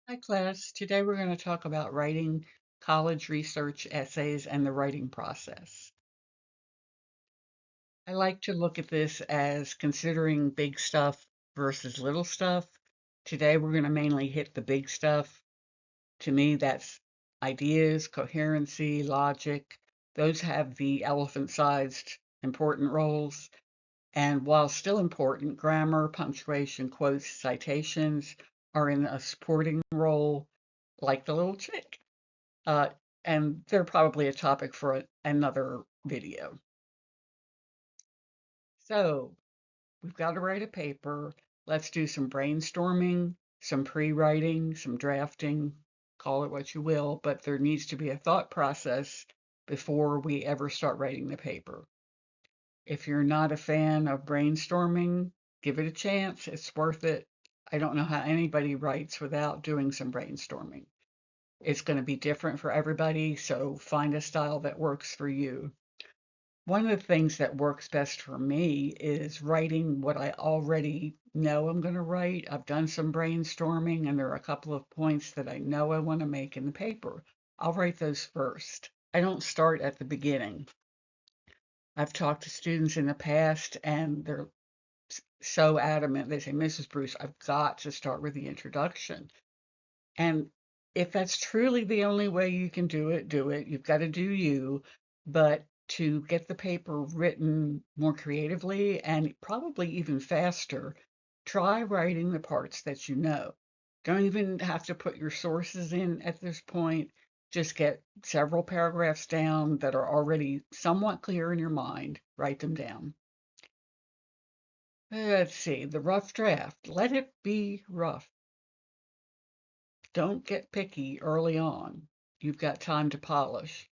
Hi, class. Today we're going to talk about writing college research essays and the writing process. I like to look at this as considering big stuff versus little stuff. Today we're going to mainly hit the big stuff. To me, that's ideas, coherency, logic. Those have the elephant-sized important roles. And while still important, grammar, punctuation, quotes, citations are in a supporting role like the little chick. Uh, and they're probably a topic for another video. So we've got to write a paper. Let's do some brainstorming, some pre-writing, some drafting, call it what you will, but there needs to be a thought process before we ever start writing the paper. If you're not a fan of brainstorming, give it a chance. It's worth it. I don't know how anybody writes without doing some brainstorming. It's going to be different for everybody, so find a style that works for you. One of the things that works best for me is writing what I already know I'm going to write. I've done some brainstorming, and there are a couple of points that I know I want to make in the paper. I'll write those first. I don't start at the beginning. I've talked to students in the past, and they're so adamant. They say, Mrs. Bruce, I've got to start with the introduction. And if that's truly the only way you can do it, do it. You've got to do you. But to get the paper written more creatively and probably even faster, try writing the parts that you know. Don't even have to put your sources in at this point. Just get several paragraphs down that are already somewhat clear in your mind. Write them down. Let's see, the rough draft. Let it be rough. Don't get picky early on. You've got time to polish.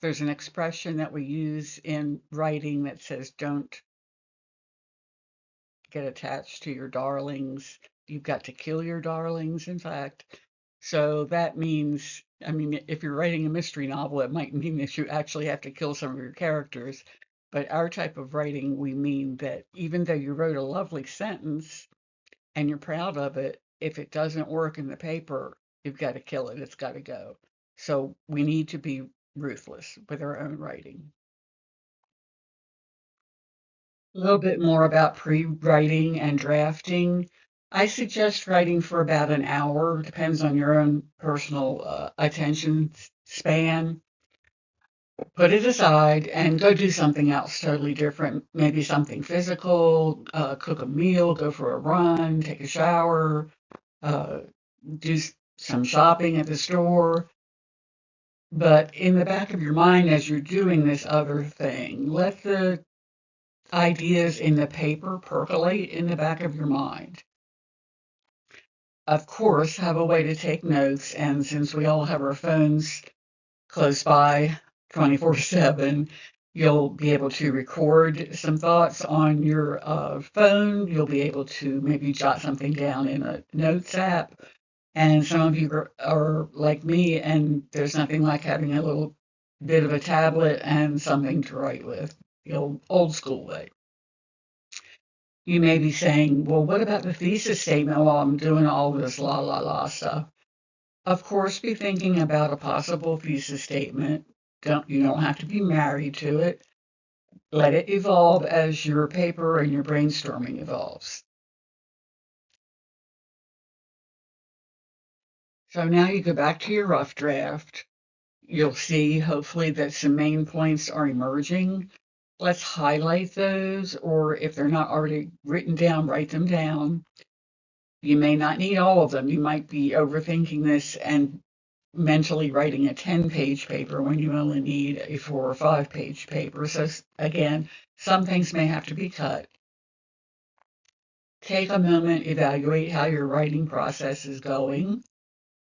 There's an expression that we use in writing that says, don't get attached to your darlings. You've got to kill your darlings, in fact. So that means, I mean, if you're writing a mystery novel, it might mean that you actually have to kill some of your characters. But our type of writing, we mean that even though you wrote a lovely sentence and you're proud of it, if it doesn't work in the paper, you've got to kill it. It's got to go. So we need to be ruthless with our own writing. A little bit more about pre-writing and drafting. I suggest writing for about an hour, depends on your own personal attention span. Put it aside and go do something else totally different. Maybe something physical, cook a meal, go for a run, take a shower, uh, do some shopping at the store. But in the back of your mind, as you're doing this other thing, let the ideas in the paper percolate in the back of your mind. Of course, have a way to take notes. And since we all have our phones close by 24/7, you'll be able to record some thoughts on your phone. You'll be able to maybe jot something down in a notes app. And some of you are like me, and there's nothing like having a little bit of a tablet and something to write with, the old school way. You may be saying, well, what about the thesis statement while I'm doing all this la la la stuff? Of course, be thinking about a possible thesis statement. You don't have to be married to it. Let it evolve as your paper and your brainstorming evolves. So now you go back to your rough draft. You'll see, hopefully, that some main points are emerging. Let's highlight those, or if they're not already written down, write them down. You may not need all of them. You might be overthinking this and mentally writing a 10-page paper when you only need a 4 or 5-page paper. So, again, some things may have to be cut. Take a moment, evaluate how your writing process is going.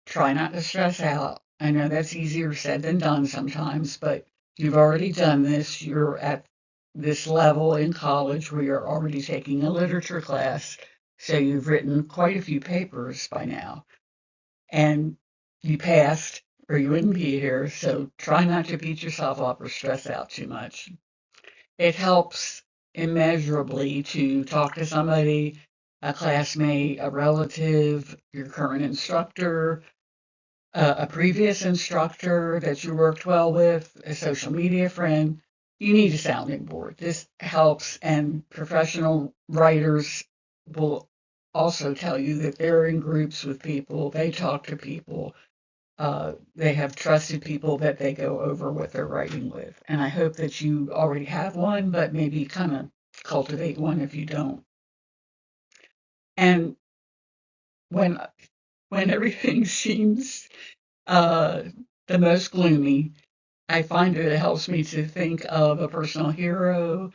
Try not to stress out. I know that's easier said than done sometimes, but you've already done this. You're at this level in college where you're already taking a literature class, so you've written quite a few papers by now. And you passed, or you wouldn't be here, so try not to beat yourself up or stress out too much. It helps immeasurably to talk to somebody a classmate, a relative, your current instructor, a previous instructor that you worked well with, a social media friend. You need a sounding board. This helps, and professional writers will also tell you that they're in groups with people, they talk to people, they have trusted people that they go over what they're writing with. And I hope that you already have one, but maybe kind of cultivate one if you don't. And when when everything seems uh, the most gloomy, I find that it helps me to think of a personal hero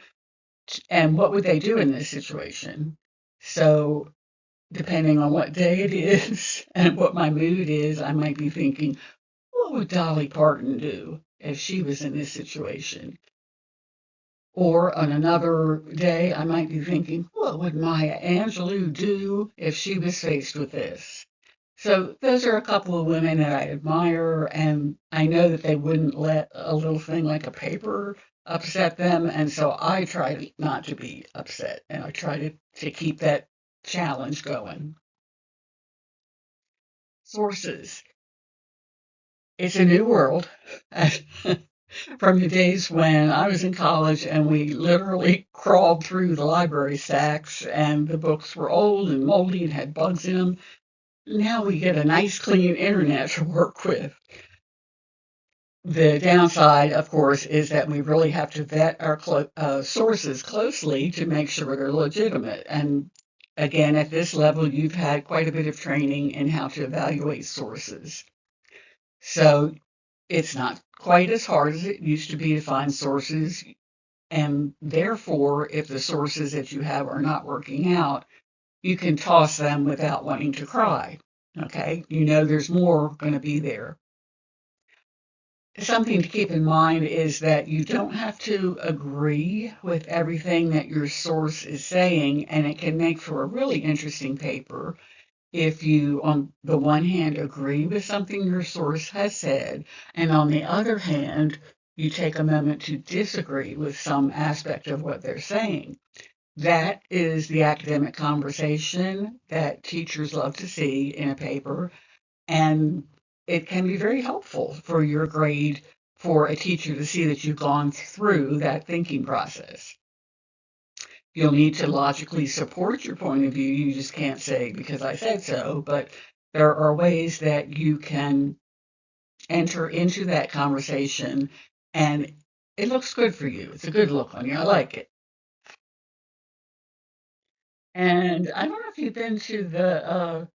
and what would they do in this situation. So depending on what day it is and what my mood is, I might be thinking, what would Dolly Parton do if she was in this situation? Or on another day, I might be thinking, what would Maya Angelou do if she was faced with this? So those are a couple of women that I admire, and I know that they wouldn't let a little thing like a paper upset them, and so I try not to be upset, and I try to keep that challenge going. Sources. It's a new world. From the days when I was in college and we literally crawled through the library stacks and the books were old and moldy and had bugs in them. Now we get a nice clean internet to work with. The downside, of course, is that we really have to vet our sources closely to make sure they're legitimate. And again, at this level, you've had quite a bit of training in how to evaluate sources. So it's not quite as hard as it used to be to find sources. And therefore, if the sources that you have are not working out, you can toss them without wanting to cry. Okay. You know, there's more going to be there. Something to keep in mind is that you don't have to agree with everything that your source is saying, and it can make for a really interesting paper if you, on the one hand, agree with something your source has said, and on the other hand, you take a moment to disagree with some aspect of what they're saying. That is the academic conversation that teachers love to see in a paper, and it can be very helpful for your grade for a teacher to see that you've gone through that thinking process. You'll need to logically support your point of view. You just can't say because I said so, but there are ways that you can enter into that conversation and it looks good for you. It's a good look on you. I like it. And I don't know if you've been to the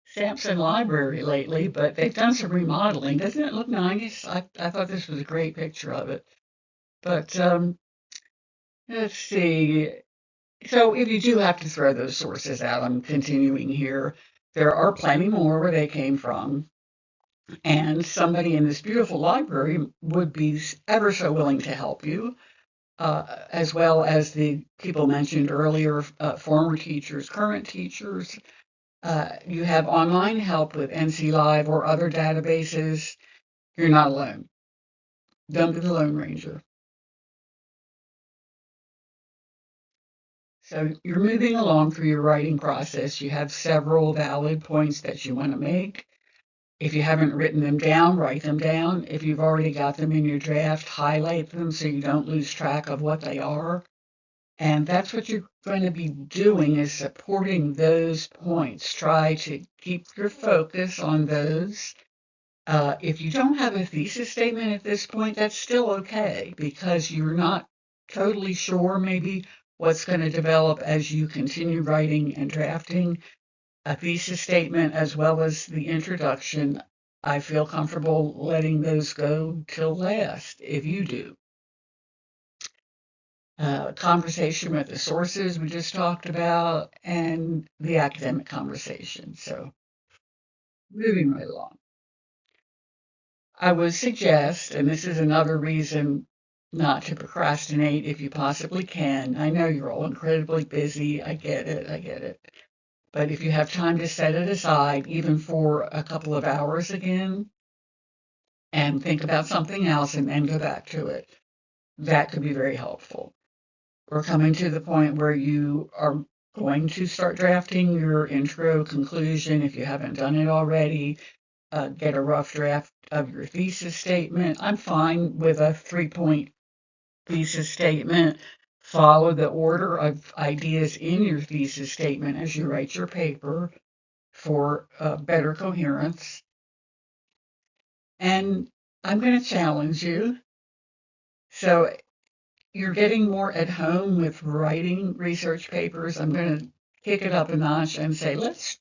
Sampson Library lately, but they've done some remodeling. Doesn't it look nice? I thought this was a great picture of it. But let's see. So if you do have to throw those sources out, I'm continuing here. There are plenty more where they came from. And somebody in this beautiful library would be ever so willing to help you, as well as the people mentioned earlier, former teachers, current teachers. You have online help with NC Live or other databases. You're not alone. Don't be the Lone Ranger. So you're moving along through your writing process. You have several valid points that you want to make. If you haven't written them down, write them down. If you've already got them in your draft, highlight them so you don't lose track of what they are. And that's what you're going to be doing is supporting those points. Try to keep your focus on those. If you don't have a thesis statement at this point, that's still okay because you're not totally sure maybe what's going to develop as you continue writing and drafting. A thesis statement as well as the introduction, I feel comfortable letting those go till last if you do. Conversation with the sources we just talked about and the academic conversation. So moving right along. I would suggest, and this is another reason not to procrastinate if you possibly can. I know you're all incredibly busy. I get it. I get it. But if you have time to set it aside, even for a couple of hours again, and think about something else and then go back to it, that could be very helpful. We're coming to the point where you are going to start drafting your intro conclusion, if you haven't done it already, get a rough draft of your thesis statement. I'm fine with a 3-point thesis statement. Follow the order of ideas in your thesis statement as you write your paper for better coherence. And I'm going to challenge you. So you're getting more at home with writing research papers. I'm going to kick it up a notch and say, let's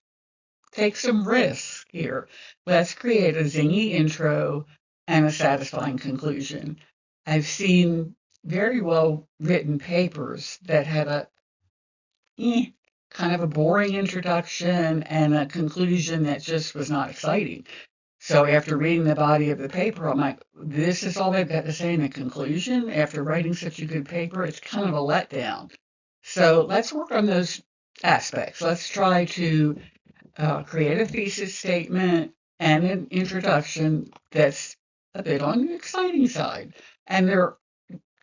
take some risks here. Let's create a zingy intro and a satisfying conclusion. I've seen very well written papers that had a kind of a boring introduction and a conclusion that just was not exciting. So after reading the body of the paper, I'm like, this is all they've got to say in the conclusion. After writing such a good paper, it's kind of a letdown. So let's work on those aspects. Let's try to create a thesis statement and an introduction that's a bit on the exciting side. And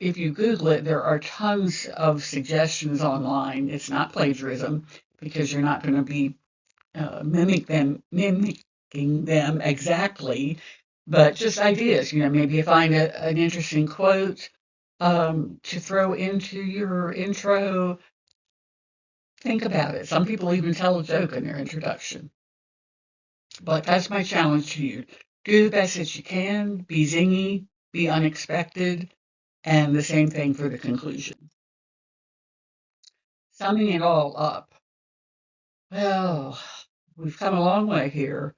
if you Google it, there are tons of suggestions online. It's not plagiarism because you're not going to be mimicking them exactly, but just ideas. Maybe you find an interesting quote to throw into your intro. Think about it. Some people even tell a joke in their introduction. But that's my challenge to you. Do the best that you can, be zingy, be unexpected, and the same thing for the conclusion. Summing it all up, well, we've come a long way here.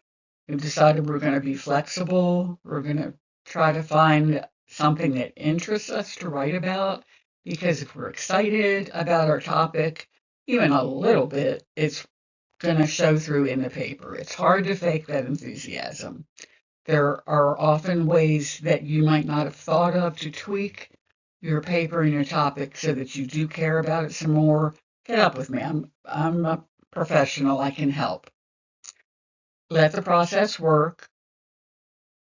We've decided we're going to be flexible. We're going to try to find something that interests us to write about, because if we're excited about our topic, even a little bit, it's going to show through in the paper. It's hard to fake that enthusiasm. There are often ways that you might not have thought of to tweak your paper and your topic so that you do care about it some more. Get up with me. I'm a professional. I can help. Let the process work.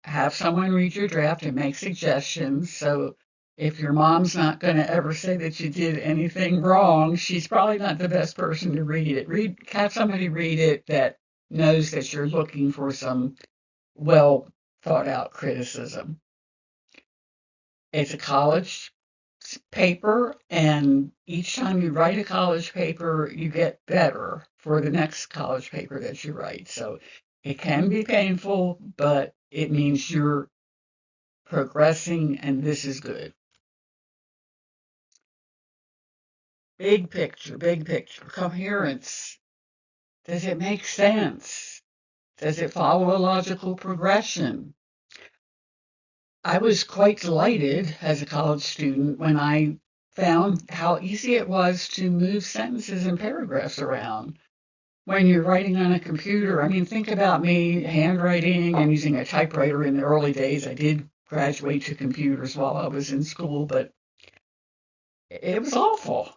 Have someone read your draft and make suggestions. So if your mom's not going to ever say that you did anything wrong, she's probably not the best person to read it. Have somebody read it that knows that you're looking for some well thought out criticism. It's a college paper, and each time you write a college paper, you get better for the next college paper that you write. So it can be painful, but it means you're progressing, and this is good. Big picture, coherence. Does it make sense? Does it follow a logical progression? I was quite delighted as a college student when I found how easy it was to move sentences and paragraphs around. When you're writing on a computer, I mean, think about me handwriting and using a typewriter in the early days. I did graduate to computers while I was in school, but it was awful.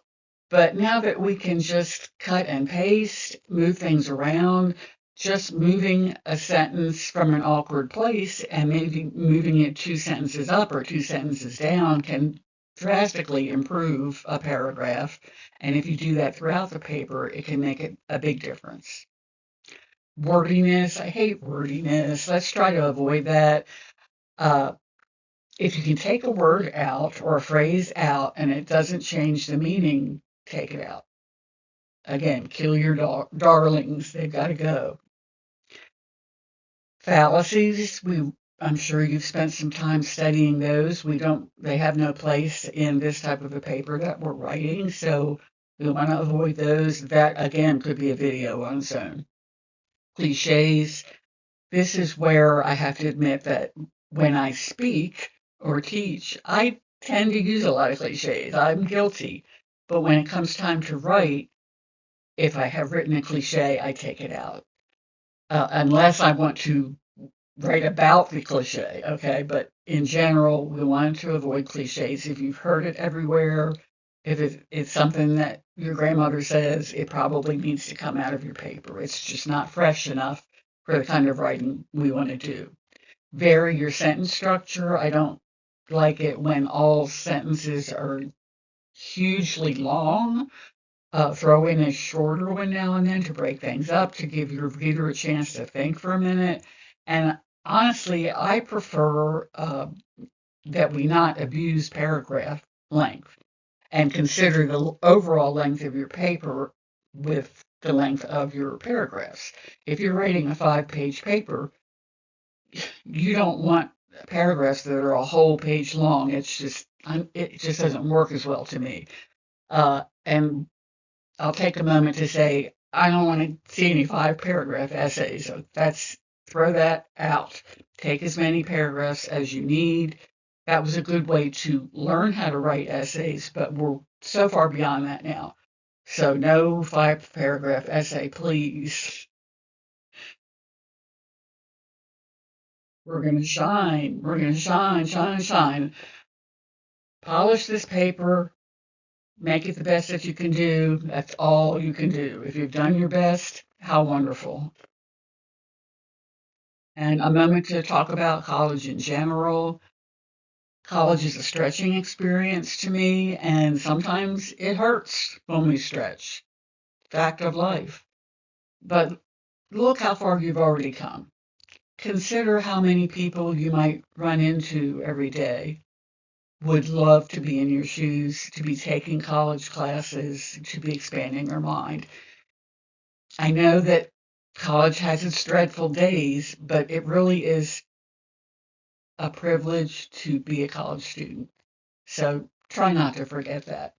But now that we can just cut and paste, move things around, just moving a sentence from an awkward place and maybe moving it 2 sentences up or 2 sentences down can drastically improve a paragraph. And if you do that throughout the paper, it can make a big difference. Wordiness, I hate wordiness. Let's try to avoid that. If you can take a word out or a phrase out and it doesn't change the meaning, take it out. Again, kill your darlings. They've got to go. Fallacies, I'm sure you've spent some time studying those. They have no place in this type of a paper that we're writing, so we want to avoid those. That, again, could be a video on its own. Cliches, this is where I have to admit that when I speak or teach, I tend to use a lot of cliches. I'm guilty. But when it comes time to write, if I have written a cliche, I take it out. Unless I want to write about the cliche, okay? But in general, we want to avoid cliches. If you've heard it everywhere, if it's something that your grandmother says, it probably needs to come out of your paper. It's just not fresh enough for the kind of writing we want to do. Vary your sentence structure. I don't like it when all sentences are hugely long. throw in a shorter one now and then to break things up, to give your reader a chance to think for a minute. And honestly, I prefer that we not abuse paragraph length and consider the overall length of your paper with the length of your paragraphs. If you're writing a 5-page paper, you don't want paragraphs that are a whole page long. It just doesn't work as well to me. And I'll take a moment to say I don't want to see any 5-paragraph essays. So throw that out. Take as many paragraphs as you need. That was a good way to learn how to write essays, but we're so far beyond that now. So no 5-paragraph essay, please. We're going to shine. We're going to shine, shine, shine. Polish this paper. Make it the best that you can do. That's all you can do. If you've done your best, how wonderful. And a moment to talk about college in general. College is a stretching experience to me, and sometimes it hurts when we stretch. Fact of life. But look how far you've already come. Consider how many people you might run into every day would love to be in your shoes, to be taking college classes, to be expanding their mind. I know that college has its dreadful days, but it really is a privilege to be a college student. So try not to forget that.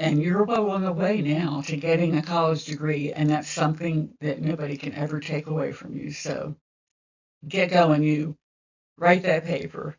And you're well on the way now to getting a college degree, and that's something that nobody can ever take away from you. So get going, you. Write that paper.